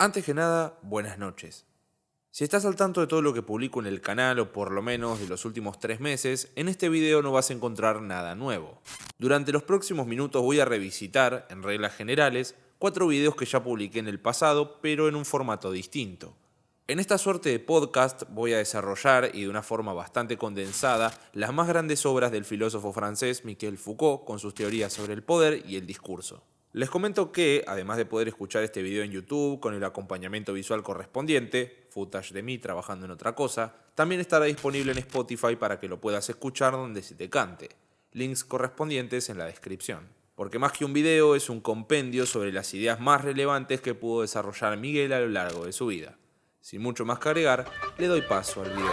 Antes que nada, buenas noches. Si estás al tanto de todo lo que publico en el canal, o por lo menos de los últimos 3 meses, en este video no vas a encontrar nada nuevo. Durante los próximos minutos voy a revisitar, en reglas generales, 4 videos que ya publiqué en el pasado, pero en un formato distinto. En esta suerte de podcast voy a desarrollar, y de una forma bastante condensada, las más grandes obras del filósofo francés Michel Foucault, con sus teorías sobre el poder y el discurso. Les comento que, además de poder escuchar este video en YouTube con el acompañamiento visual correspondiente, footage de mí trabajando en otra cosa, también estará disponible en Spotify para que lo puedas escuchar donde se te cante. Links correspondientes en la descripción. Porque más que un video, es un compendio sobre las ideas más relevantes que pudo desarrollar Miguel a lo largo de su vida. Sin mucho más que agregar, le doy paso al video.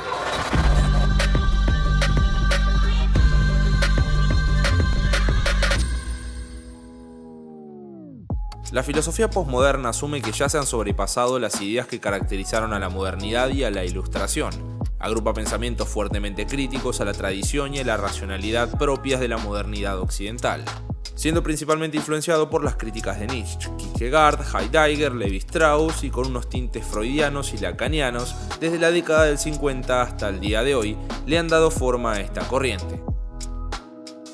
La filosofía posmoderna asume que ya se han sobrepasado las ideas que caracterizaron a la modernidad y a la Ilustración. Agrupa pensamientos fuertemente críticos a la tradición y a la racionalidad propias de la modernidad occidental, siendo principalmente influenciado por las críticas de Nietzsche, Kierkegaard, Heidegger, Levi-Strauss y con unos tintes freudianos y lacanianos. Desde la década del 50 hasta el día de hoy le han dado forma a esta corriente.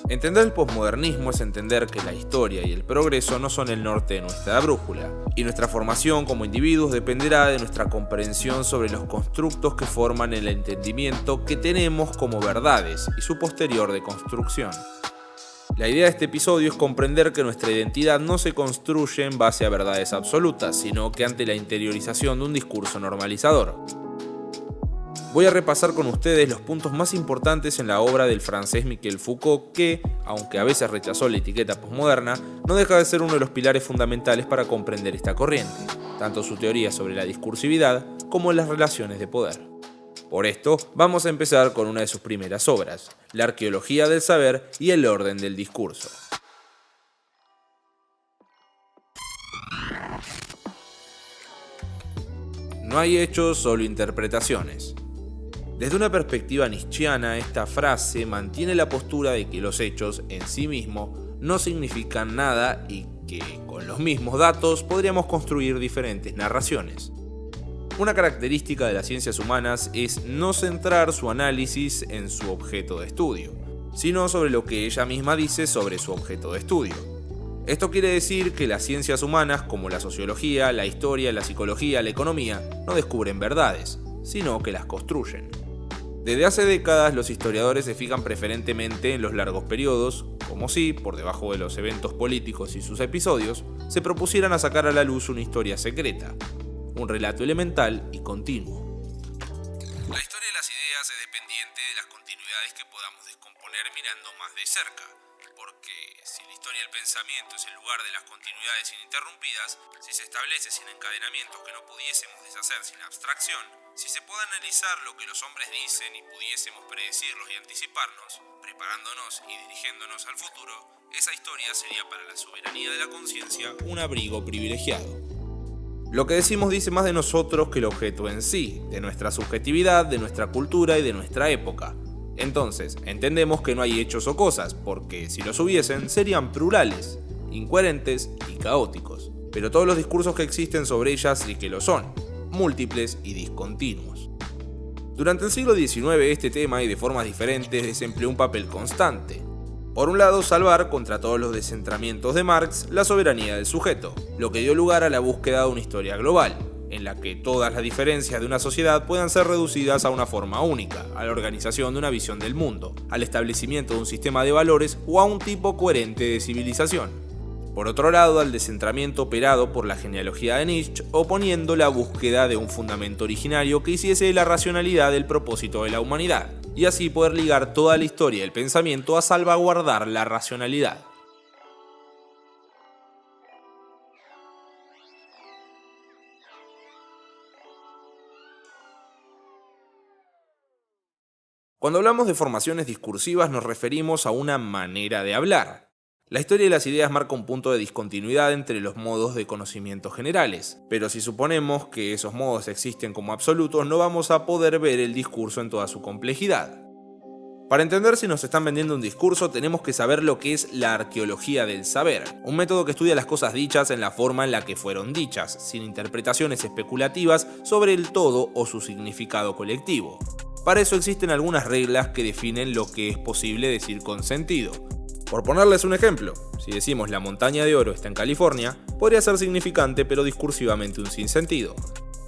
Entender el posmodernismo es entender que la historia y el progreso no son el norte de nuestra brújula, y nuestra formación como individuos dependerá de nuestra comprensión sobre los constructos que forman el entendimiento que tenemos como verdades y su posterior deconstrucción. La idea de este episodio es comprender que nuestra identidad no se construye en base a verdades absolutas, sino que ante la interiorización de un discurso normalizador. Voy a repasar con ustedes los puntos más importantes en la obra del francés Michel Foucault que, aunque a veces rechazó la etiqueta posmoderna, no deja de ser uno de los pilares fundamentales para comprender esta corriente, tanto su teoría sobre la discursividad como las relaciones de poder. Por esto, vamos a empezar con una de sus primeras obras, La arqueología del saber y el orden del discurso. No hay hechos, solo interpretaciones. Desde una perspectiva nietzscheana, esta frase mantiene la postura de que los hechos en sí mismos no significan nada y que con los mismos datos podríamos construir diferentes narraciones. Una característica de las ciencias humanas es no centrar su análisis en su objeto de estudio, sino sobre lo que ella misma dice sobre su objeto de estudio. Esto quiere decir que las ciencias humanas, como la sociología, la historia, la psicología, la economía, no descubren verdades, sino que las construyen. Desde hace décadas los historiadores se fijan preferentemente en los largos periodos, como si, por debajo de los eventos políticos y sus episodios, se propusieran a sacar a la luz una historia secreta, un relato elemental y continuo. La historia de las ideas es dependiente de las continuidades que podamos descomponer mirando más de cerca, porque si la historia del pensamiento es el lugar de las continuidades ininterrumpidas, si se establece sin encadenamientos que no pudiésemos deshacer sin abstracción, si se puede analizar lo que los hombres dicen y pudiésemos predecirlos y anticiparnos, preparándonos y dirigiéndonos al futuro, esa historia sería para la soberanía de la conciencia un abrigo privilegiado. Lo que decimos dice más de nosotros que el objeto en sí, de nuestra subjetividad, de nuestra cultura y de nuestra época. Entonces, entendemos que no hay hechos o cosas, porque si los hubiesen serían plurales, incoherentes y caóticos. Pero todos los discursos que existen sobre ellas sí que lo son, múltiples y discontinuos. Durante el siglo XIX este tema, y de formas diferentes, desempeñó un papel constante. Por un lado, salvar, contra todos los descentramientos de Marx, la soberanía del sujeto, lo que dio lugar a la búsqueda de una historia global, en la que todas las diferencias de una sociedad puedan ser reducidas a una forma única, a la organización de una visión del mundo, al establecimiento de un sistema de valores o a un tipo coherente de civilización. Por otro lado, al descentramiento operado por la genealogía de Nietzsche, oponiendo la búsqueda de un fundamento originario que hiciese de la racionalidad el propósito de la humanidad, y así poder ligar toda la historia del pensamiento a salvaguardar la racionalidad. Cuando hablamos de formaciones discursivas nos referimos a una manera de hablar. La historia de las ideas marca un punto de discontinuidad entre los modos de conocimiento generales, pero si suponemos que esos modos existen como absolutos, no vamos a poder ver el discurso en toda su complejidad. Para entender si nos están vendiendo un discurso, tenemos que saber lo que es la arqueología del saber, un método que estudia las cosas dichas en la forma en la que fueron dichas, sin interpretaciones especulativas sobre el todo o su significado colectivo. Para eso existen algunas reglas que definen lo que es posible decir con sentido. Por ponerles un ejemplo, si decimos la montaña de oro está en California, podría ser significante pero discursivamente un sinsentido.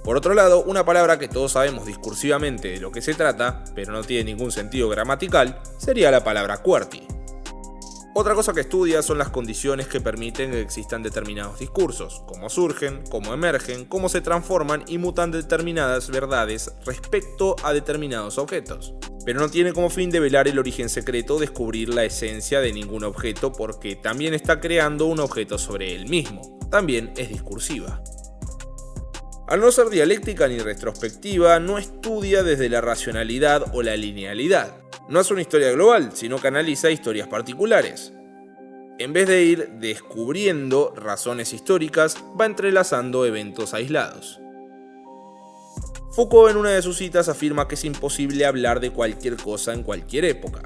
Por otro lado, una palabra que todos sabemos discursivamente de lo que se trata, pero no tiene ningún sentido gramatical, sería la palabra QWERTY. Otra cosa que estudia son las condiciones que permiten que existan determinados discursos, cómo surgen, cómo emergen, cómo se transforman y mutan determinadas verdades respecto a determinados objetos. Pero no tiene como fin develar el origen secreto o descubrir la esencia de ningún objeto porque también está creando un objeto sobre él mismo. También es discursiva. Al no ser dialéctica ni retrospectiva, no estudia desde la racionalidad o la linealidad. No es una historia global, sino que analiza historias particulares. En vez de ir descubriendo razones históricas, va entrelazando eventos aislados. Foucault en una de sus citas afirma que es imposible hablar de cualquier cosa en cualquier época.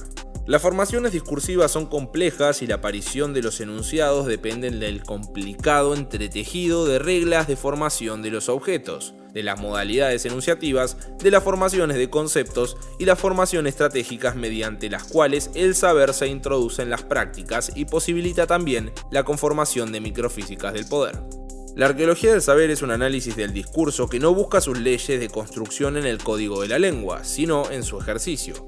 Las formaciones discursivas son complejas y la aparición de los enunciados dependen del complicado entretejido de reglas de formación de los objetos, de las modalidades enunciativas, de las formaciones de conceptos y las formaciones estratégicas mediante las cuales el saber se introduce en las prácticas y posibilita también la conformación de microfísicas del poder. La arqueología del saber es un análisis del discurso que no busca sus leyes de construcción en el código de la lengua, sino en su ejercicio.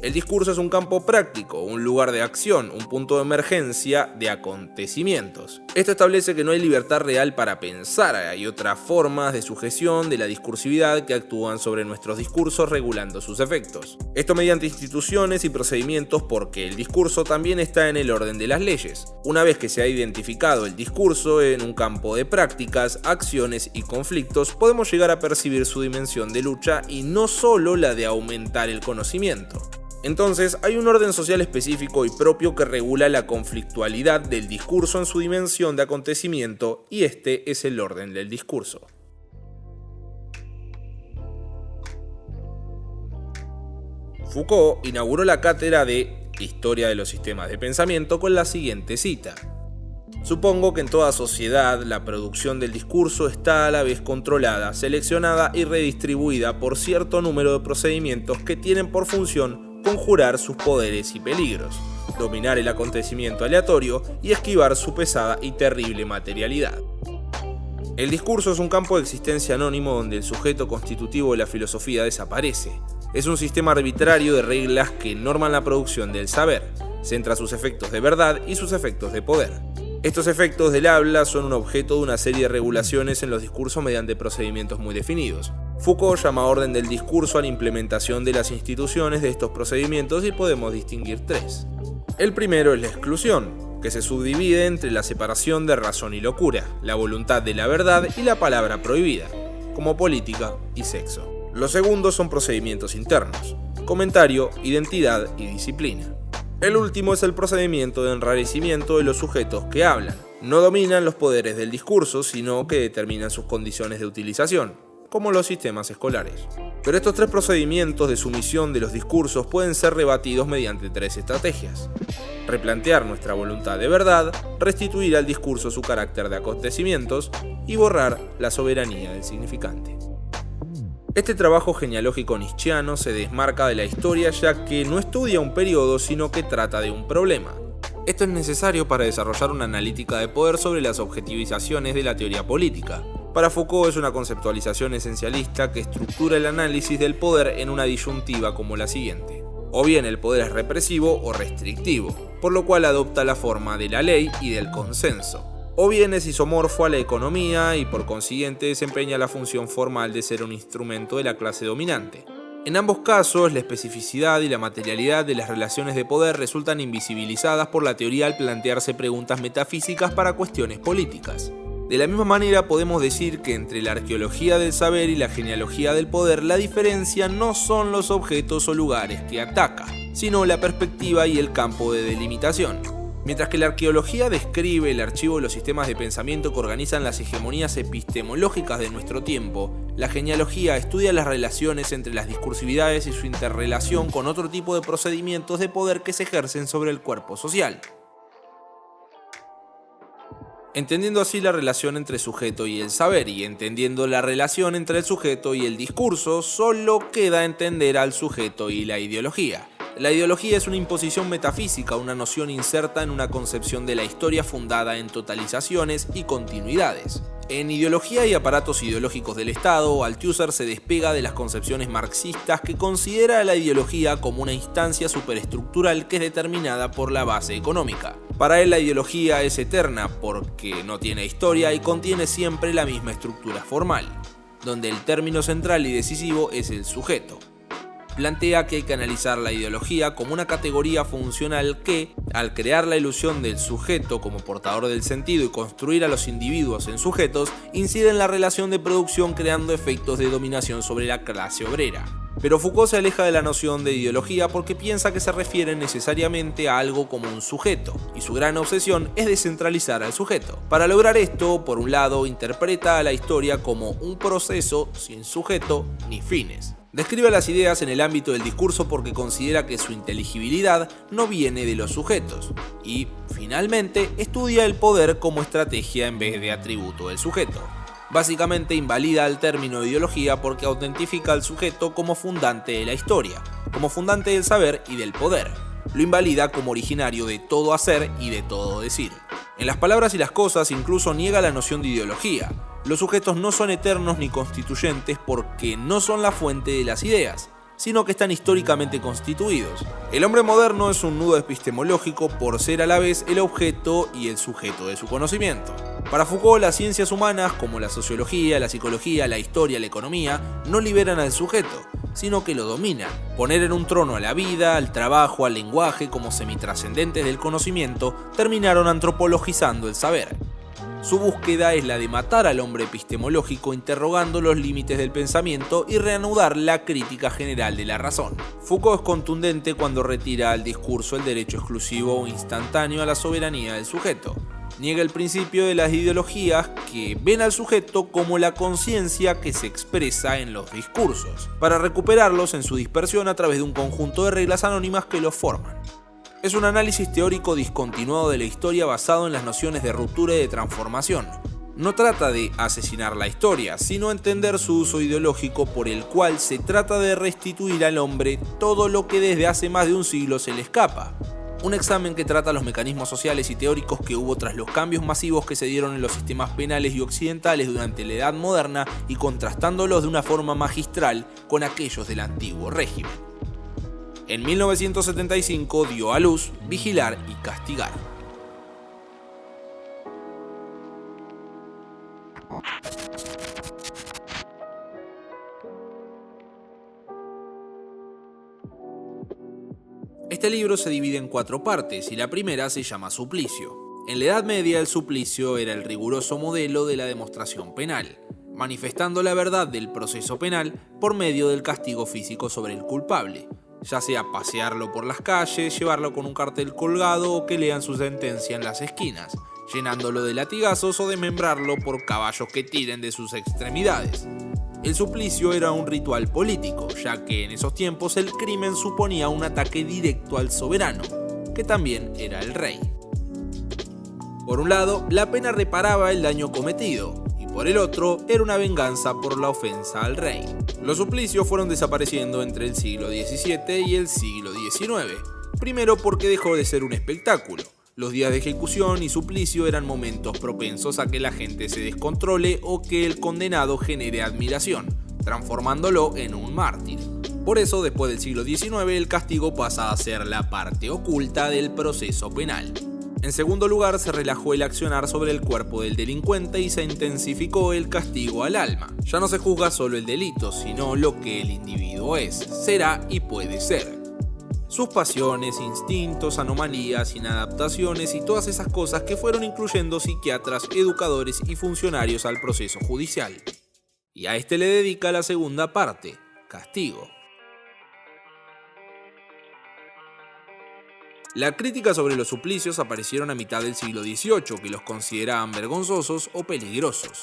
El discurso es un campo práctico, un lugar de acción, un punto de emergencia de acontecimientos. Esto establece que no hay libertad real para pensar, hay otras formas de sujeción de la discursividad que actúan sobre nuestros discursos regulando sus efectos. Esto mediante instituciones y procedimientos porque el discurso también está en el orden de las leyes. Una vez que se ha identificado el discurso en un campo de prácticas, acciones y conflictos, podemos llegar a percibir su dimensión de lucha y no solo la de aumentar el conocimiento. Entonces, hay un orden social específico y propio que regula la conflictualidad del discurso en su dimensión de acontecimiento, y este es el orden del discurso. Foucault inauguró la cátedra de Historia de los sistemas de pensamiento con la siguiente cita: supongo que en toda sociedad la producción del discurso está a la vez controlada, seleccionada y redistribuida por cierto número de procedimientos que tienen por función conjurar sus poderes y peligros, dominar el acontecimiento aleatorio y esquivar su pesada y terrible materialidad. El discurso es un campo de existencia anónimo donde el sujeto constitutivo de la filosofía desaparece. Es un sistema arbitrario de reglas que norman la producción del saber, centra sus efectos de verdad y sus efectos de poder. Estos efectos del habla son un objeto de una serie de regulaciones en los discursos mediante procedimientos muy definidos. Foucault llama orden del discurso a la implementación de las instituciones de estos procedimientos y podemos distinguir tres. El primero es la exclusión, que se subdivide entre la separación de razón y locura, la voluntad de la verdad y la palabra prohibida, como política y sexo. Los segundos son procedimientos internos, comentario, identidad y disciplina. El último es el procedimiento de enrarecimiento de los sujetos que hablan. No dominan los poderes del discurso, sino que determinan sus condiciones de utilización, como los sistemas escolares. Pero estos tres procedimientos de sumisión de los discursos pueden ser rebatidos mediante tres estrategias: replantear nuestra voluntad de verdad, restituir al discurso su carácter de acontecimientos y borrar la soberanía del significante. Este trabajo genealógico nietzscheano se desmarca de la historia ya que no estudia un periodo sino que trata de un problema. Esto es necesario para desarrollar una analítica de poder sobre las objetivizaciones de la teoría política. Para Foucault es una conceptualización esencialista que estructura el análisis del poder en una disyuntiva como la siguiente: o bien el poder es represivo o restrictivo, por lo cual adopta la forma de la ley y del consenso. O bien es isomorfo a la economía y por consiguiente desempeña la función formal de ser un instrumento de la clase dominante. En ambos casos, la especificidad y la materialidad de las relaciones de poder resultan invisibilizadas por la teoría al plantearse preguntas metafísicas para cuestiones políticas. De la misma manera podemos decir que entre la arqueología del saber y la genealogía del poder la diferencia no son los objetos o lugares que ataca, sino la perspectiva y el campo de delimitación. Mientras que la arqueología describe el archivo de los sistemas de pensamiento que organizan las hegemonías epistemológicas de nuestro tiempo, la genealogía estudia las relaciones entre las discursividades y su interrelación con otro tipo de procedimientos de poder que se ejercen sobre el cuerpo social. Entendiendo así la relación entre el sujeto y el saber, y entendiendo la relación entre el sujeto y el discurso, solo queda entender al sujeto y la ideología. La ideología es una imposición metafísica, una noción inserta en una concepción de la historia fundada en totalizaciones y continuidades. En Ideología y aparatos ideológicos del Estado, Althusser se despega de las concepciones marxistas que considera a la ideología como una instancia superestructural que es determinada por la base económica. Para él la ideología es eterna porque no tiene historia y contiene siempre la misma estructura formal, donde el término central y decisivo es el sujeto. Plantea que hay que analizar la ideología como una categoría funcional que, al crear la ilusión del sujeto como portador del sentido y construir a los individuos en sujetos, incide en la relación de producción creando efectos de dominación sobre la clase obrera. Pero Foucault se aleja de la noción de ideología porque piensa que se refiere necesariamente a algo como un sujeto, y su gran obsesión es descentralizar al sujeto. Para lograr esto, por un lado, interpreta a la historia como un proceso sin sujeto ni fines. Describe las ideas en el ámbito del discurso porque considera que su inteligibilidad no viene de los sujetos. Y, finalmente, estudia el poder como estrategia en vez de atributo del sujeto. Básicamente invalida el término ideología porque autentifica al sujeto como fundante de la historia, como fundante del saber y del poder. Lo invalida como originario de todo hacer y de todo decir. En las palabras y las cosas incluso niega la noción de ideología. Los sujetos no son eternos ni constituyentes porque no son la fuente de las ideas, sino que están históricamente constituidos. El hombre moderno es un nudo epistemológico por ser a la vez el objeto y el sujeto de su conocimiento. Para Foucault, las ciencias humanas, como la sociología, la psicología, la historia, la economía, no liberan al sujeto, sino que lo dominan. Poner en un trono a la vida, al trabajo, al lenguaje como semitrascendentes del conocimiento, terminaron antropologizando el saber. Su búsqueda es la de matar al hombre epistemológico interrogando los límites del pensamiento y reanudar la crítica general de la razón. Foucault es contundente cuando retira al discurso el derecho exclusivo o instantáneo a la soberanía del sujeto. Niega el principio de las ideologías que ven al sujeto como la conciencia que se expresa en los discursos, para recuperarlos en su dispersión a través de un conjunto de reglas anónimas que los forman. Es un análisis teórico discontinuado de la historia basado en las nociones de ruptura y de transformación. No trata de asesinar la historia, sino entender su uso ideológico por el cual se trata de restituir al hombre todo lo que desde hace más de un siglo se le escapa. Un examen que trata los mecanismos sociales y teóricos que hubo tras los cambios masivos que se dieron en los sistemas penales y occidentales durante la Edad Moderna y contrastándolos de una forma magistral con aquellos del antiguo régimen. En 1975 dio a luz Vigilar y Castigar. Este libro se divide en 4 partes y la primera se llama Suplicio. En la Edad Media el suplicio era el riguroso modelo de la demostración penal, manifestando la verdad del proceso penal por medio del castigo físico sobre el culpable, ya sea pasearlo por las calles, llevarlo con un cartel colgado o que lean su sentencia en las esquinas, llenándolo de latigazos o desmembrarlo por caballos que tiren de sus extremidades. El suplicio era un ritual político, ya que en esos tiempos el crimen suponía un ataque directo al soberano, que también era el rey. Por un lado, la pena reparaba el daño cometido, y por el otro, era una venganza por la ofensa al rey. Los suplicios fueron desapareciendo entre el siglo XVII y el siglo XIX, primero porque dejó de ser un espectáculo. Los días de ejecución y suplicio eran momentos propensos a que la gente se descontrole o que el condenado genere admiración, transformándolo en un mártir. Por eso, después del siglo XIX, el castigo pasa a ser la parte oculta del proceso penal. En segundo lugar, se relajó el accionar sobre el cuerpo del delincuente y se intensificó el castigo al alma. Ya no se juzga solo el delito, sino lo que el individuo es, será y puede ser. Sus pasiones, instintos, anomalías, inadaptaciones y todas esas cosas que fueron incluyendo psiquiatras, educadores y funcionarios al proceso judicial. Y a este le dedica la segunda parte, castigo. La crítica sobre los suplicios aparecieron a mitad del siglo XVIII, que los consideraban vergonzosos o peligrosos.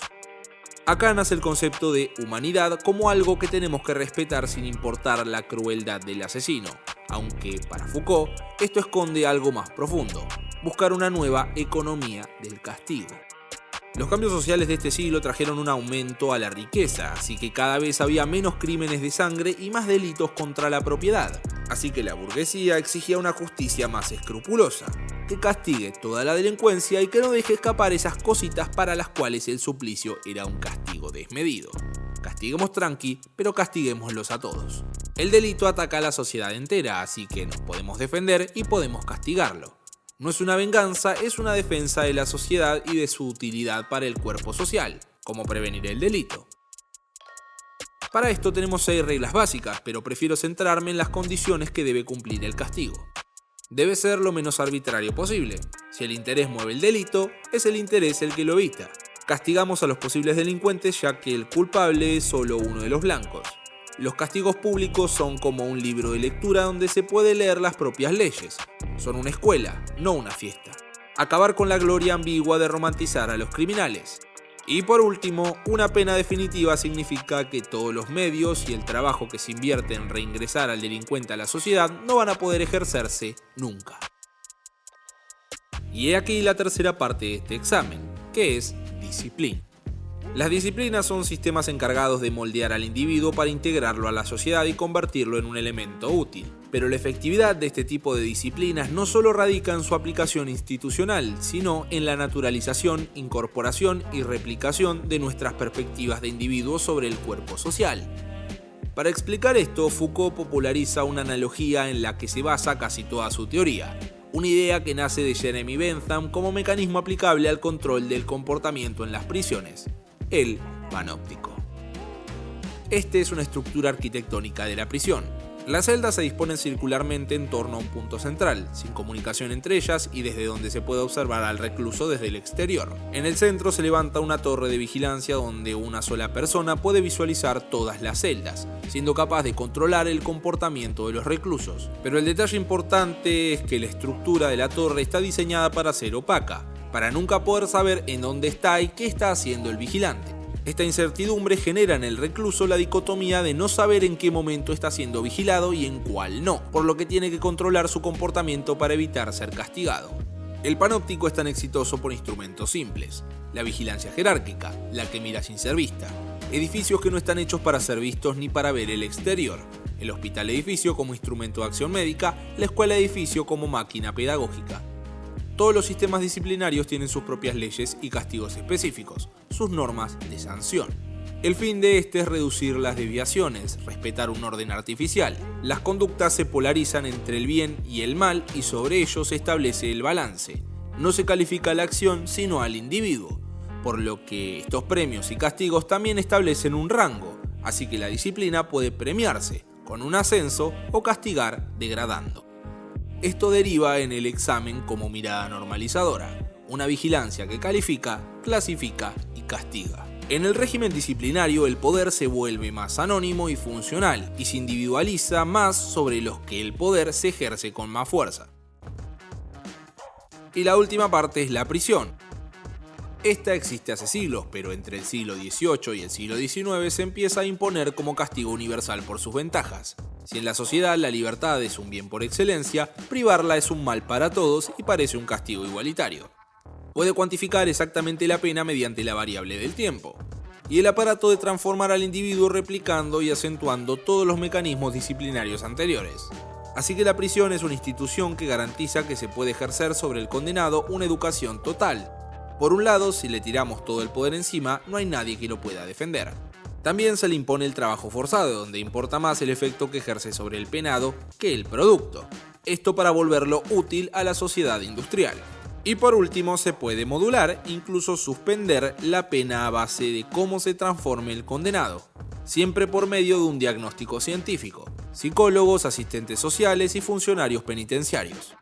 Acá nace el concepto de humanidad como algo que tenemos que respetar sin importar la crueldad del asesino, aunque para Foucault esto esconde algo más profundo: buscar una nueva economía del castigo. Los cambios sociales de este siglo trajeron un aumento a la riqueza, así que cada vez había menos crímenes de sangre y más delitos contra la propiedad. Así que la burguesía exigía una justicia más escrupulosa, que castigue toda la delincuencia y que no deje escapar esas cositas para las cuales el suplicio era un castigo desmedido. Castiguemos tranqui, pero castiguémoslos a todos. El delito ataca a la sociedad entera, así que nos podemos defender y podemos castigarlo. No es una venganza, es una defensa de la sociedad y de su utilidad para el cuerpo social, como prevenir el delito. Para esto tenemos 6 reglas básicas, pero prefiero centrarme en las condiciones que debe cumplir el castigo. Debe ser lo menos arbitrario posible. Si el interés mueve el delito, es el interés el que lo evita. Castigamos a los posibles delincuentes ya que el culpable es solo uno de los blancos. Los castigos públicos son como un libro de lectura donde se puede leer las propias leyes. Son una escuela, no una fiesta. Acabar con la gloria ambigua de romantizar a los criminales. Y por último, una pena definitiva significa que todos los medios y el trabajo que se invierte en reingresar al delincuente a la sociedad no van a poder ejercerse nunca. Y he aquí la tercera parte de este examen, que es disciplina. Las disciplinas son sistemas encargados de moldear al individuo para integrarlo a la sociedad y convertirlo en un elemento útil. Pero la efectividad de este tipo de disciplinas no solo radica en su aplicación institucional, sino en la naturalización, incorporación y replicación de nuestras perspectivas de individuos sobre el cuerpo social. Para explicar esto, Foucault populariza una analogía en la que se basa casi toda su teoría. Una idea que nace de Jeremy Bentham como mecanismo aplicable al control del comportamiento en las prisiones: el panóptico. Este es una estructura arquitectónica de la prisión. Las celdas se disponen circularmente en torno a un punto central, sin comunicación entre ellas y desde donde se puede observar al recluso desde el exterior. En el centro se levanta una torre de vigilancia donde una sola persona puede visualizar todas las celdas, siendo capaz de controlar el comportamiento de los reclusos. Pero el detalle importante es que la estructura de la torre está diseñada para ser opaca, para nunca poder saber en dónde está y qué está haciendo el vigilante. Esta incertidumbre genera en el recluso la dicotomía de no saber en qué momento está siendo vigilado y en cuál no, por lo que tiene que controlar su comportamiento para evitar ser castigado. El panóptico es tan exitoso por instrumentos simples: la vigilancia jerárquica, la que mira sin ser vista, edificios que no están hechos para ser vistos ni para ver el exterior, el hospital edificio como instrumento de acción médica, la escuela edificio como máquina pedagógica. Todos los sistemas disciplinarios tienen sus propias leyes y castigos específicos, sus normas de sanción. El fin de este es reducir las desviaciones, respetar un orden artificial. Las conductas se polarizan entre el bien y el mal y sobre ello se establece el balance. No se califica la acción sino al individuo, por lo que estos premios y castigos también establecen un rango, así que la disciplina puede premiarse con un ascenso o castigar degradando. Esto deriva en el examen como mirada normalizadora, una vigilancia que califica, clasifica y castiga. En el régimen disciplinario, el poder se vuelve más anónimo y funcional, y se individualiza más sobre los que el poder se ejerce con más fuerza. Y la última parte es la prisión. Esta existe hace siglos, pero entre el siglo XVIII y el siglo XIX se empieza a imponer como castigo universal por sus ventajas. Si en la sociedad la libertad es un bien por excelencia, privarla es un mal para todos y parece un castigo igualitario. Puede cuantificar exactamente la pena mediante la variable del tiempo, y el aparato de transformar al individuo replicando y acentuando todos los mecanismos disciplinarios anteriores. Así que la prisión es una institución que garantiza que se puede ejercer sobre el condenado una educación total. Por un lado, si le tiramos todo el poder encima, no hay nadie que lo pueda defender. También se le impone el trabajo forzado, donde importa más el efecto que ejerce sobre el penado que el producto. Esto para volverlo útil a la sociedad industrial. Y por último, se puede modular, incluso suspender la pena a base de cómo se transforme el condenado, siempre por medio de un diagnóstico científico, psicólogos, asistentes sociales y funcionarios penitenciarios.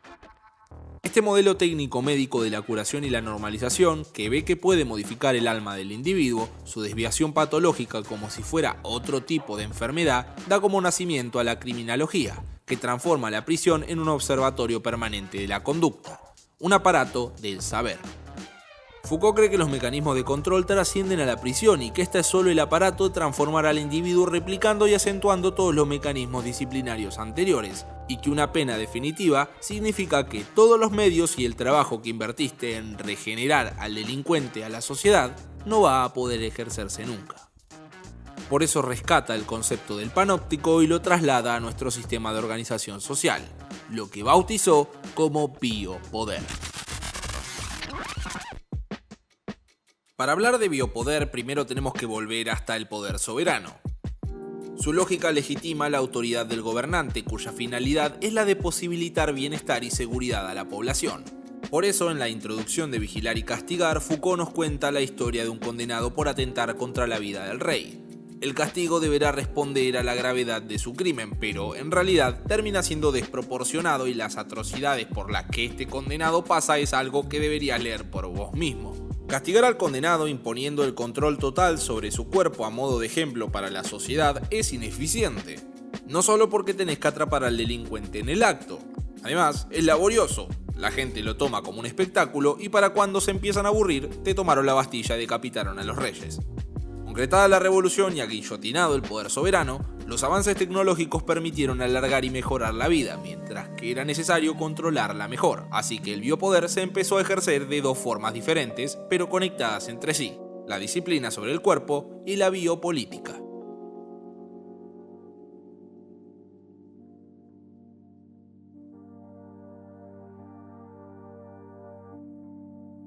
Este modelo técnico médico de la curación y la normalización, que ve que puede modificar el alma del individuo, su desviación patológica como si fuera otro tipo de enfermedad, da como nacimiento a la criminología, que transforma la prisión en un observatorio permanente de la conducta, un aparato del saber. Foucault cree que los mecanismos de control trascienden a la prisión y que este es solo el aparato de transformar al individuo replicando y acentuando todos los mecanismos disciplinarios anteriores, y que una pena definitiva significa que todos los medios y el trabajo que invertiste en regenerar al delincuente a la sociedad no va a poder ejercerse nunca. Por eso rescata el concepto del panóptico y lo traslada a nuestro sistema de organización social, lo que bautizó como biopoder. Para hablar de biopoder, primero tenemos que volver hasta el poder soberano. Su lógica legitima la autoridad del gobernante, cuya finalidad es la de posibilitar bienestar y seguridad a la población. Por eso, en la introducción de Vigilar y Castigar, Foucault nos cuenta la historia de un condenado por atentar contra la vida del rey. El castigo deberá responder a la gravedad de su crimen, pero en realidad termina siendo desproporcionado y las atrocidades por las que este condenado pasa es algo que deberías leer por vos mismo. Castigar al condenado imponiendo el control total sobre su cuerpo a modo de ejemplo para la sociedad es ineficiente. No solo porque tenés que atrapar al delincuente en el acto, además es laborioso. La gente lo toma como un espectáculo y para cuando se empiezan a aburrir, te tomaron la Bastilla y decapitaron a los reyes. Concretada la revolución y aguillotinado el poder soberano, los avances tecnológicos permitieron alargar y mejorar la vida, mientras que era necesario controlarla mejor. Así que el biopoder se empezó a ejercer de dos formas diferentes, pero conectadas entre sí: la disciplina sobre el cuerpo y la biopolítica.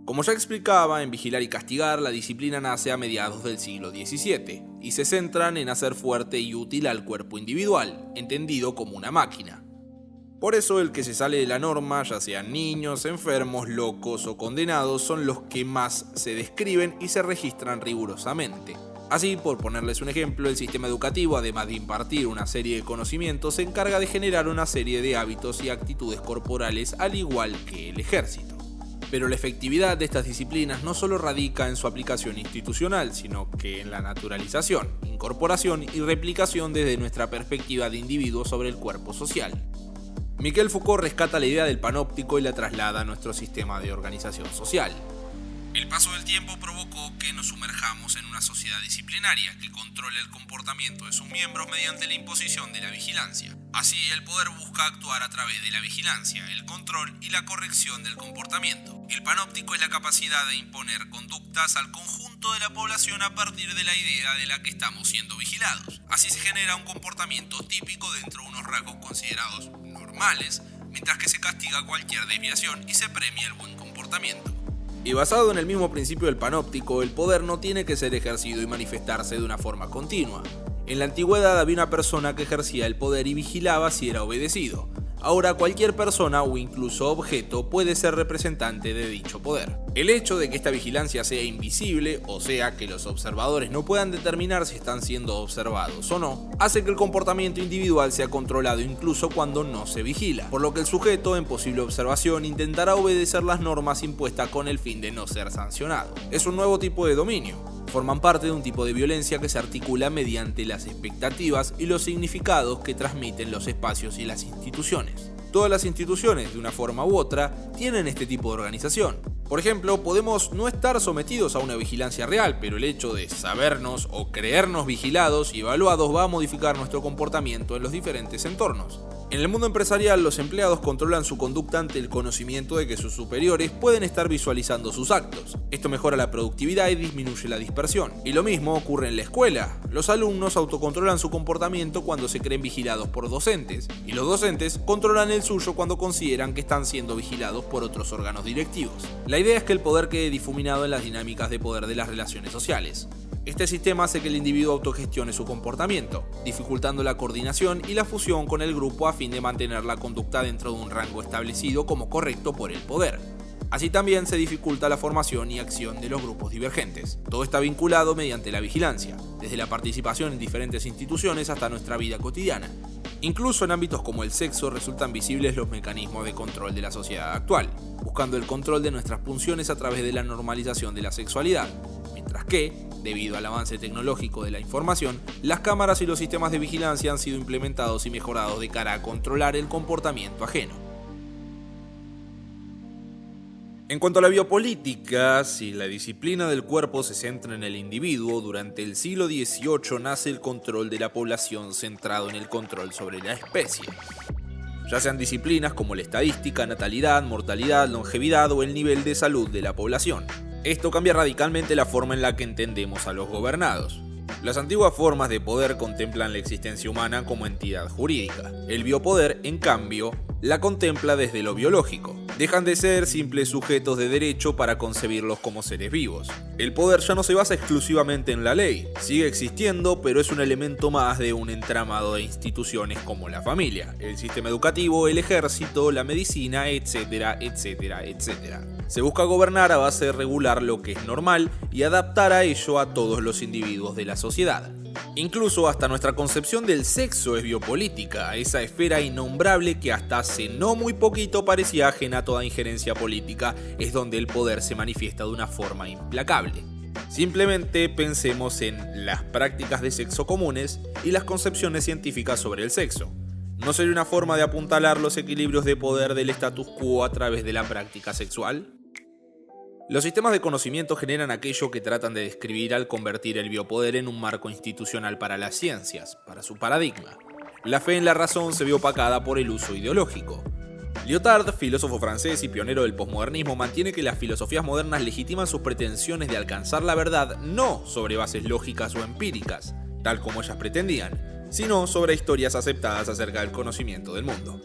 Como ya explicaba, en Vigilar y Castigar, la disciplina nace a mediados del siglo XVII y se centran en hacer fuerte y útil al cuerpo individual, entendido como una máquina. Por eso el que se sale de la norma, ya sean niños, enfermos, locos o condenados, son los que más se describen y se registran rigurosamente. Así, por ponerles un ejemplo, el sistema educativo, además de impartir una serie de conocimientos, se encarga de generar una serie de hábitos y actitudes corporales, al igual que el ejército. Pero la efectividad de estas disciplinas no solo radica en su aplicación institucional, sino que en la naturalización, incorporación y replicación desde nuestra perspectiva de individuo sobre el cuerpo social. Michel Foucault rescata la idea del panóptico y la traslada a nuestro sistema de organización social. El paso del tiempo provocó que nos sumerjamos en una sociedad disciplinaria que controla el comportamiento de sus miembros mediante la imposición de la vigilancia. Así, el poder busca actuar a través de la vigilancia, el control y la corrección del comportamiento. El panóptico es la capacidad de imponer conductas al conjunto de la población a partir de la idea de la que estamos siendo vigilados. Así se genera un comportamiento típico dentro de unos rasgos considerados normales, mientras que se castiga cualquier desviación y se premia el buen comportamiento. Y basado en el mismo principio del panóptico, el poder no tiene que ser ejercido y manifestarse de una forma continua. En la antigüedad había una persona que ejercía el poder y vigilaba si era obedecido. Ahora cualquier persona o incluso objeto puede ser representante de dicho poder. El hecho de que esta vigilancia sea invisible, o sea que los observadores no puedan determinar si están siendo observados o no, hace que el comportamiento individual sea controlado incluso cuando no se vigila, por lo que el sujeto en posible observación intentará obedecer las normas impuestas con el fin de no ser sancionado. Es un nuevo tipo de dominio. Forman parte de un tipo de violencia que se articula mediante las expectativas y los significados que transmiten los espacios y las instituciones. Todas las instituciones, de una forma u otra, tienen este tipo de organización. Por ejemplo, podemos no estar sometidos a una vigilancia real, pero el hecho de sabernos o creernos vigilados y evaluados va a modificar nuestro comportamiento en los diferentes entornos. En el mundo empresarial, los empleados controlan su conducta ante el conocimiento de que sus superiores pueden estar visualizando sus actos. Esto mejora la productividad y disminuye la dispersión. Y lo mismo ocurre en la escuela. Los alumnos autocontrolan su comportamiento cuando se creen vigilados por docentes, y los docentes controlan el suyo cuando consideran que están siendo vigilados por otros órganos directivos. La idea es que el poder quede difuminado en las dinámicas de poder de las relaciones sociales. Este sistema hace que el individuo autogestione su comportamiento, dificultando la coordinación y la fusión con el grupo a fin de mantener la conducta dentro de un rango establecido como correcto por el poder. Así también se dificulta la formación y acción de los grupos divergentes. Todo está vinculado mediante la vigilancia, desde la participación en diferentes instituciones hasta nuestra vida cotidiana. Incluso en ámbitos como el sexo resultan visibles los mecanismos de control de la sociedad actual, buscando el control de nuestras pulsiones a través de la normalización de la sexualidad, mientras que Debido al avance tecnológico de la información, las cámaras y los sistemas de vigilancia han sido implementados y mejorados de cara a controlar el comportamiento ajeno. En cuanto a la biopolítica, si la disciplina del cuerpo se centra en el individuo, durante el siglo XVIII nace el control de la población centrado en el control sobre la especie. Ya sean disciplinas como la estadística, natalidad, mortalidad, longevidad o el nivel de salud de la población. Esto cambia radicalmente la forma en la que entendemos a los gobernados. Las antiguas formas de poder contemplan la existencia humana como entidad jurídica. El biopoder, en cambio, la contempla desde lo biológico. Dejan de ser simples sujetos de derecho para concebirlos como seres vivos. El poder ya no se basa exclusivamente en la ley. Sigue existiendo, pero es un elemento más de un entramado de instituciones como la familia, el sistema educativo, el ejército, la medicina, etcétera, etcétera, etcétera. Se busca gobernar a base de regular lo que es normal y adaptar a ello a todos los individuos de la sociedad. Incluso hasta nuestra concepción del sexo es biopolítica, esa esfera innombrable que hasta hace no muy poquito parecía ajena a toda injerencia política, es donde el poder se manifiesta de una forma implacable. Simplemente pensemos en las prácticas de sexo comunes y las concepciones científicas sobre el sexo. ¿No sería una forma de apuntalar los equilibrios de poder del status quo a través de la práctica sexual? Los sistemas de conocimiento generan aquello que tratan de describir al convertir el biopoder en un marco institucional para las ciencias, para su paradigma. La fe en la razón se ve opacada por el uso ideológico. Lyotard, filósofo francés y pionero del posmodernismo, mantiene que las filosofías modernas legitiman sus pretensiones de alcanzar la verdad no sobre bases lógicas o empíricas, tal como ellas pretendían, sino sobre historias aceptadas acerca del conocimiento del mundo.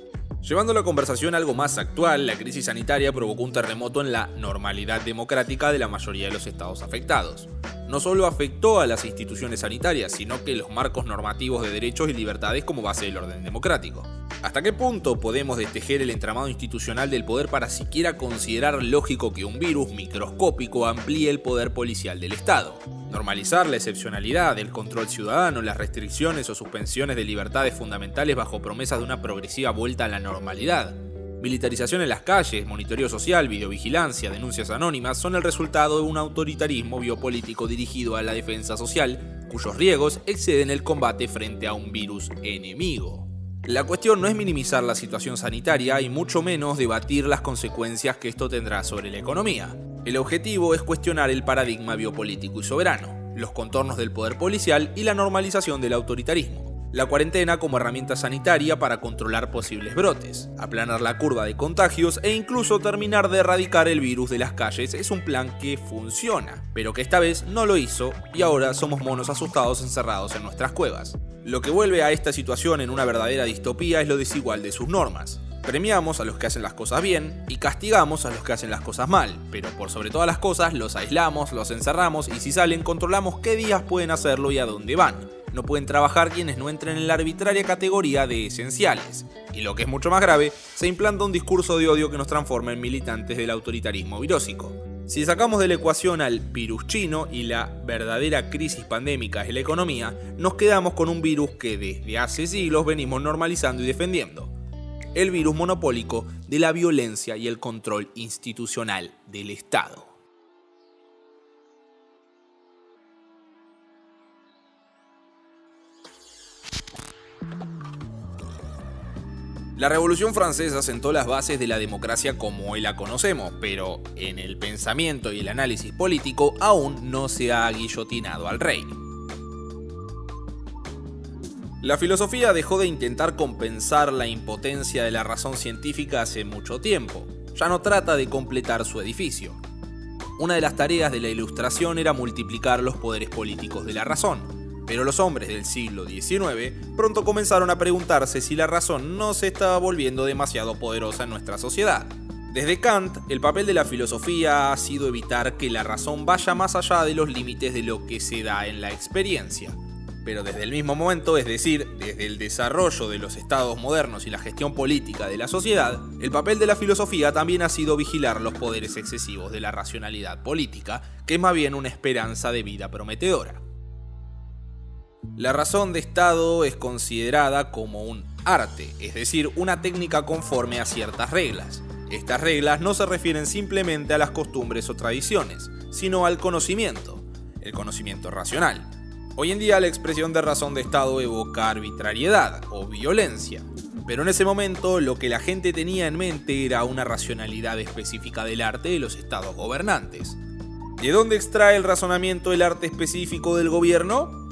Llevando la conversación a algo más actual, la crisis sanitaria provocó un terremoto en la normalidad democrática de la mayoría de los estados afectados. No solo afectó a las instituciones sanitarias, sino que los marcos normativos de derechos y libertades como base del orden democrático. ¿Hasta qué punto podemos destejer el entramado institucional del poder para siquiera considerar lógico que un virus microscópico amplíe el poder policial del Estado? Normalizar la excepcionalidad, el control ciudadano, las restricciones o suspensiones de libertades fundamentales bajo promesas de una progresiva vuelta a la normalidad. Militarización en las calles, monitoreo social, videovigilancia, denuncias anónimas son el resultado de un autoritarismo biopolítico dirigido a la defensa social, cuyos riesgos exceden el combate frente a un virus enemigo. La cuestión no es minimizar la situación sanitaria y mucho menos debatir las consecuencias que esto tendrá sobre la economía. El objetivo es cuestionar el paradigma biopolítico y soberano, los contornos del poder policial y la normalización del autoritarismo. La cuarentena como herramienta sanitaria para controlar posibles brotes, aplanar la curva de contagios e incluso terminar de erradicar el virus de las calles es un plan que funciona, pero que esta vez no lo hizo y ahora somos monos asustados encerrados en nuestras cuevas. Lo que vuelve a esta situación en una verdadera distopía es lo desigual de sus normas. Premiamos a los que hacen las cosas bien y castigamos a los que hacen las cosas mal, pero por sobre todas las cosas los aislamos, los encerramos y si salen controlamos qué días pueden hacerlo y a dónde van. No pueden trabajar quienes no entren en la arbitraria categoría de esenciales. Y lo que es mucho más grave, se implanta un discurso de odio que nos transforma en militantes del autoritarismo virósico. Si sacamos de la ecuación al virus chino y la verdadera crisis pandémica es la economía, nos quedamos con un virus que desde hace siglos venimos normalizando y defendiendo. El virus monopólico de la violencia y el control institucional del Estado. La Revolución Francesa sentó las bases de la democracia como hoy la conocemos, pero en el pensamiento y el análisis político aún no se ha guillotinado al rey. La filosofía dejó de intentar compensar la impotencia de la razón científica hace mucho tiempo. Ya no trata de completar su edificio. Una de las tareas de la Ilustración era multiplicar los poderes políticos de la razón. Pero los hombres del siglo XIX pronto comenzaron a preguntarse si la razón no se estaba volviendo demasiado poderosa en nuestra sociedad. Desde Kant, el papel de la filosofía ha sido evitar que la razón vaya más allá de los límites de lo que se da en la experiencia. Pero desde el mismo momento, es decir, desde el desarrollo de los estados modernos y la gestión política de la sociedad, el papel de la filosofía también ha sido vigilar los poderes excesivos de la racionalidad política, que es más bien una esperanza de vida prometedora. La razón de Estado es considerada como un arte, es decir, una técnica conforme a ciertas reglas. Estas reglas no se refieren simplemente a las costumbres o tradiciones, sino al conocimiento. el conocimiento racional. Hoy en día la expresión de razón de Estado evoca arbitrariedad o violencia, pero en ese momento lo que la gente tenía en mente era una racionalidad específica del arte de los estados gobernantes. ¿De dónde extrae el razonamiento el arte específico del gobierno?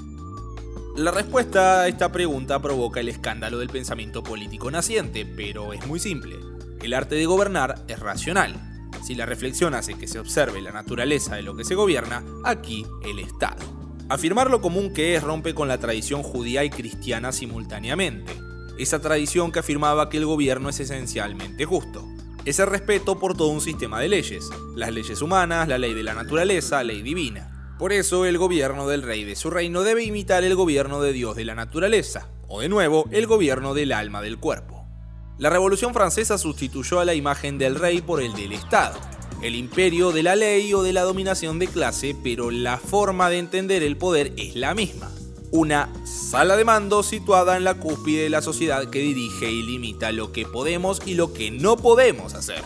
La respuesta a esta pregunta provoca el escándalo del pensamiento político naciente, pero es muy simple. El arte de gobernar es racional. Si la reflexión hace que se observe la naturaleza de lo que se gobierna, aquí el Estado. Afirmar lo común que es rompe con la tradición judía y cristiana simultáneamente. Esa tradición que afirmaba que el gobierno es esencialmente justo. Ese respeto por todo un sistema de leyes, las leyes humanas, la ley de la naturaleza, ley divina. Por eso el gobierno del rey de su reino debe imitar el gobierno de Dios de la naturaleza, o de nuevo, el gobierno del alma del cuerpo. La Revolución Francesa sustituyó a la imagen del rey por el del Estado, el imperio de la ley o de la dominación de clase, pero la forma de entender el poder es la misma. Una sala de mando situada en la cúspide de la sociedad que dirige y limita lo que podemos y lo que no podemos hacer.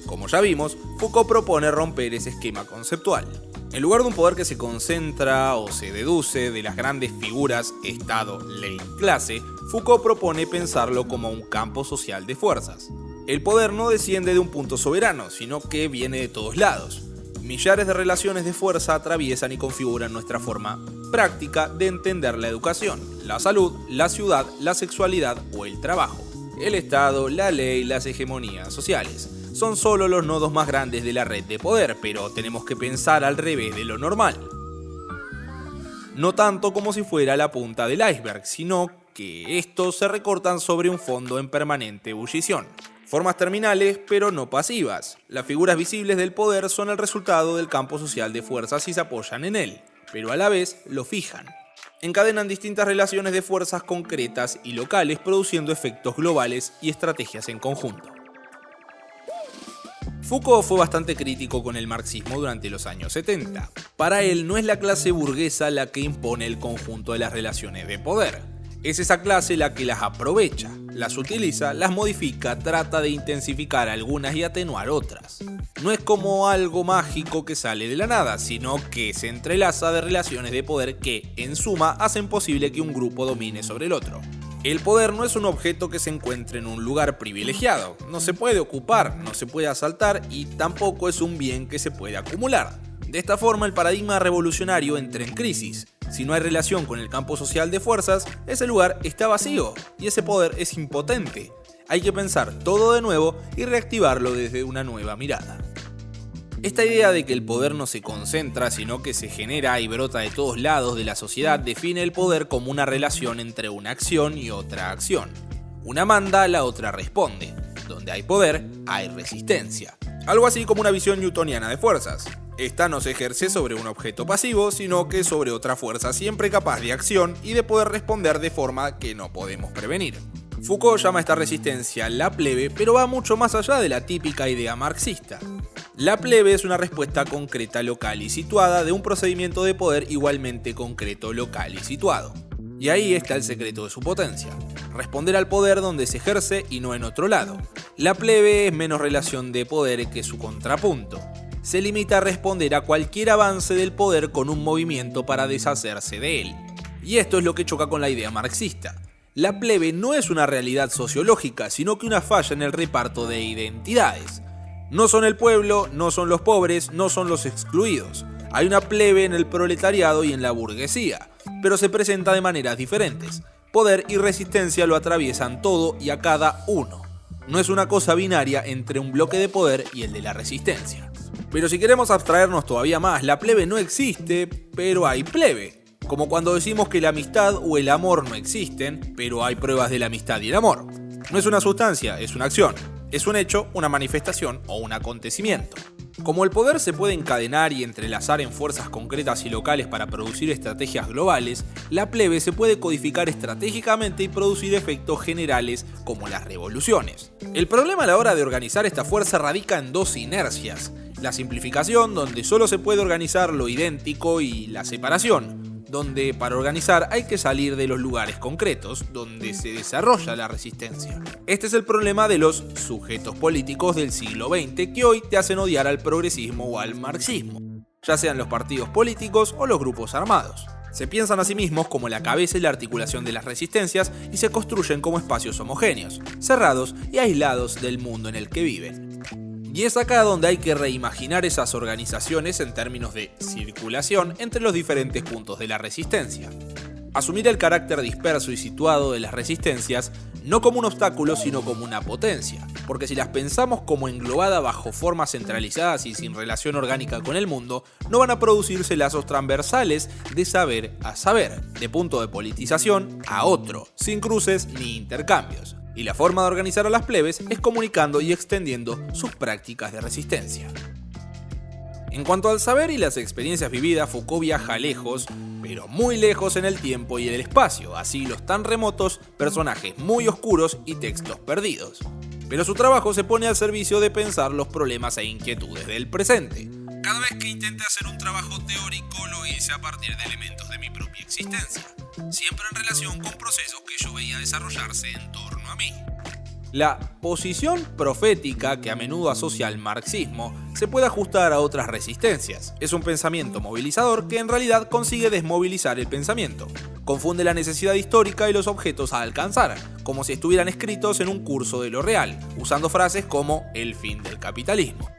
Como ya vimos, Foucault propone romper ese esquema conceptual. En lugar de un poder que se concentra o se deduce de las grandes figuras Estado, ley, clase, Foucault propone pensarlo como un campo social de fuerzas. El poder no desciende de un punto soberano, sino que viene de todos lados. Millares de relaciones de fuerza atraviesan y configuran nuestra forma práctica de entender la educación, la salud, la ciudad, la sexualidad o el trabajo. El Estado, la ley, las hegemonías sociales son solo los nodos más grandes de la red de poder, pero tenemos que pensar al revés de lo normal. No tanto como si fuera la punta del iceberg, sino que estos se recortan sobre un fondo en permanente ebullición. Formas terminales, pero no pasivas. Las figuras visibles del poder son el resultado del campo social de fuerzas y se apoyan en él, pero a la vez lo fijan. Encadenan distintas relaciones de fuerzas concretas y locales, produciendo efectos globales y estrategias en conjunto. Foucault fue bastante crítico con el marxismo durante los años 70. Para él no es la clase burguesa la que impone el conjunto de las relaciones de poder. Es esa clase la que las aprovecha, las utiliza, las modifica, trata de intensificar algunas y atenuar otras. No es como algo mágico que sale de la nada, sino que se entrelaza de relaciones de poder que, en suma, hacen posible que un grupo domine sobre el otro. El poder no es un objeto que se encuentre en un lugar privilegiado, no se puede ocupar, no se puede asaltar y tampoco es un bien que se puede acumular. De esta forma, el paradigma revolucionario entra en crisis. Si no hay relación con el campo social de fuerzas, ese lugar está vacío y ese poder es impotente. Hay que pensar todo de nuevo y reactivarlo desde una nueva mirada. Esta idea de que el poder no se concentra, sino que se genera y brota de todos lados de la sociedad, define el poder como una relación entre una acción y otra acción. Una manda, la otra responde. Donde hay poder, hay resistencia. Algo así como una visión newtoniana de fuerzas. Esta no se ejerce sobre un objeto pasivo, sino que sobre otra fuerza siempre capaz de acción y de poder responder de forma que no podemos prevenir. Foucault llama a esta resistencia la plebe, pero va mucho más allá de la típica idea marxista. La plebe es una respuesta concreta, local y situada de un procedimiento de poder igualmente concreto, local y situado. Y ahí está el secreto de su potencia. Responder al poder donde se ejerce y no en otro lado. La plebe es menos relación de poder que su contrapunto. Se limita a responder a cualquier avance del poder con un movimiento para deshacerse de él. Y esto es lo que choca con la idea marxista. La plebe no es una realidad sociológica, sino que una falla en el reparto de identidades. No son el pueblo, no son los pobres, no son los excluidos. Hay una plebe en el proletariado y en la burguesía, pero se presenta de maneras diferentes. Poder y resistencia lo atraviesan todo y a cada uno. No es una cosa binaria entre un bloque de poder y el de la resistencia. Pero si queremos abstraernos todavía más, la plebe no existe, pero hay plebe. Como cuando decimos que la amistad o el amor no existen, pero hay pruebas de la amistad y el amor. No es una sustancia, es una acción. Es un hecho, una manifestación o un acontecimiento. Como el poder se puede encadenar y entrelazar en fuerzas concretas y locales para producir estrategias globales, la plebe se puede codificar estratégicamente y producir efectos generales como las revoluciones. El problema a la hora de organizar esta fuerza radica en dos inercias: la simplificación, donde solo se puede organizar lo idéntico, y la separación, donde para organizar hay que salir de los lugares concretos donde se desarrolla la resistencia. Este es el problema de los sujetos políticos del siglo XX que hoy te hacen odiar al progresismo o al marxismo. ya sean los partidos políticos o los grupos armados. Se piensan a sí mismos como la cabeza y la articulación de las resistencias y se construyen como espacios homogéneos, cerrados y aislados del mundo en el que viven. Y es acá donde hay que reimaginar esas organizaciones en términos de circulación entre los diferentes puntos de la resistencia. Asumir el carácter disperso y situado de las resistencias no como un obstáculo sino como una potencia, porque si las pensamos como englobadas bajo formas centralizadas y sin relación orgánica con el mundo, no van a producirse lazos transversales de saber a saber, de punto de politización a otro, sin cruces ni intercambios. Y la forma de organizar a las plebes es comunicando y extendiendo sus prácticas de resistencia. En cuanto al saber y las experiencias vividas, Foucault viaja lejos, pero muy lejos en el tiempo y en el espacio, a siglos tan remotos, personajes muy oscuros y textos perdidos. Pero su trabajo se pone al servicio de pensar los problemas e inquietudes del presente. Cada vez que intenté hacer un trabajo teórico lo hice a partir de elementos de mi propia existencia, siempre en relación con procesos que yo veía desarrollarse en torno a mí. La posición profética que a menudo asocia al marxismo se puede ajustar a otras resistencias. Es un pensamiento movilizador que en realidad consigue desmovilizar el pensamiento. Confunde la necesidad histórica y los objetos a alcanzar, como si estuvieran escritos en un curso de lo real, usando frases como el fin del capitalismo.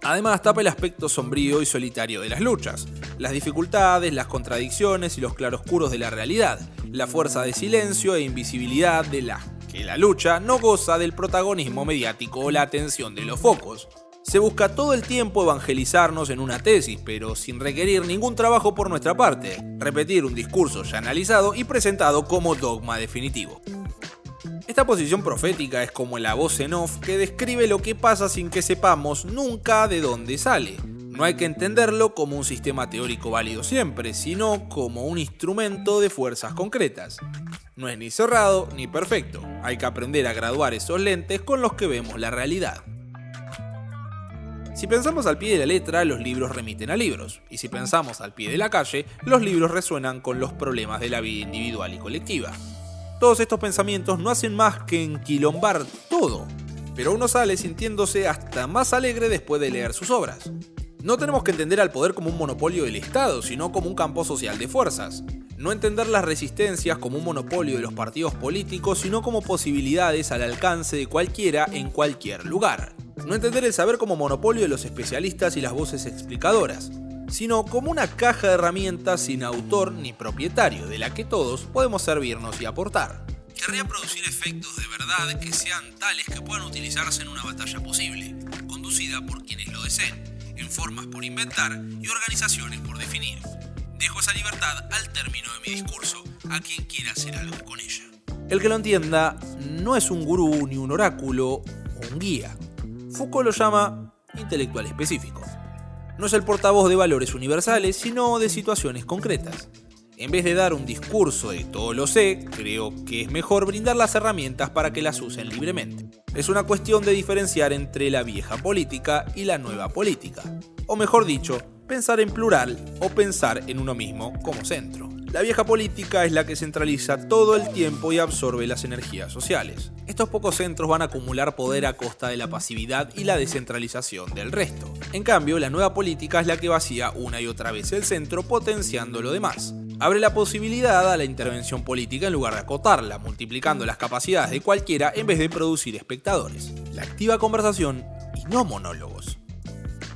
Además, tapa el aspecto sombrío y solitario de las luchas, las dificultades, las contradicciones y los claroscuros de la realidad, la fuerza de silencio e invisibilidad de la lucha no goza del protagonismo mediático o la atención de los focos. Se busca todo el tiempo evangelizarnos en una tesis, pero sin requerir ningún trabajo por nuestra parte, repetir un discurso ya analizado y presentado como dogma definitivo. Esta posición profética es como la voz en off que describe lo que pasa sin que sepamos nunca de dónde sale. No hay que entenderlo como un sistema teórico válido siempre, sino como un instrumento de fuerzas concretas. No es ni cerrado ni perfecto, hay que aprender a graduar esos lentes con los que vemos la realidad. Si pensamos al pie de la letra, los libros remiten a libros, y si pensamos al pie de la calle, los libros resuenan con los problemas de la vida individual y colectiva. Todos estos pensamientos no hacen más que enquilombar todo, pero uno sale sintiéndose hasta más alegre después de leer sus obras. No tenemos que entender al poder como un monopolio del Estado, sino como un campo social de fuerzas. No entender las resistencias como un monopolio de los partidos políticos, sino como posibilidades al alcance de cualquiera en cualquier lugar. No entender el saber como monopolio de los especialistas y las voces explicadoras, sino como una caja de herramientas sin autor ni propietario, de la que todos podemos servirnos y aportar. Querría producir efectos de verdad que sean tales que puedan utilizarse en una batalla posible, conducida por quienes lo deseen, en formas por inventar y organizaciones por definir. Dejo esa libertad al término de mi discurso a quien quiera hacer algo con ella. El que lo entienda no es un gurú ni un oráculo o un guía. Foucault lo llama intelectual específico. No es el portavoz de valores universales, sino de situaciones concretas. En vez de dar un discurso de todo lo sé, creo que es mejor brindar las herramientas para que las usen libremente. Es una cuestión de diferenciar entre la vieja política y la nueva política. O mejor dicho, pensar en plural o pensar en uno mismo como centro. La vieja política es la que centraliza todo el tiempo y absorbe las energías sociales. Estos pocos centros van a acumular poder a costa de la pasividad y la descentralización del resto. En cambio, la nueva política es la que vacía una y otra vez el centro, potenciando lo demás. Abre la posibilidad a la intervención política en lugar de acotarla, multiplicando las capacidades de cualquiera en vez de producir espectadores. La activa conversación y no monólogos.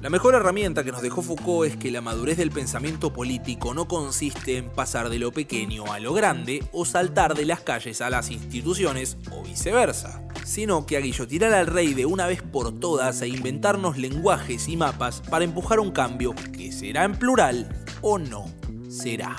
La mejor herramienta que nos dejó Foucault es que la madurez del pensamiento político no consiste en pasar de lo pequeño a lo grande o saltar de las calles a las instituciones o viceversa, sino que a guillotinar al rey de una vez por todas e inventarnos lenguajes y mapas para empujar un cambio que será en plural o no será.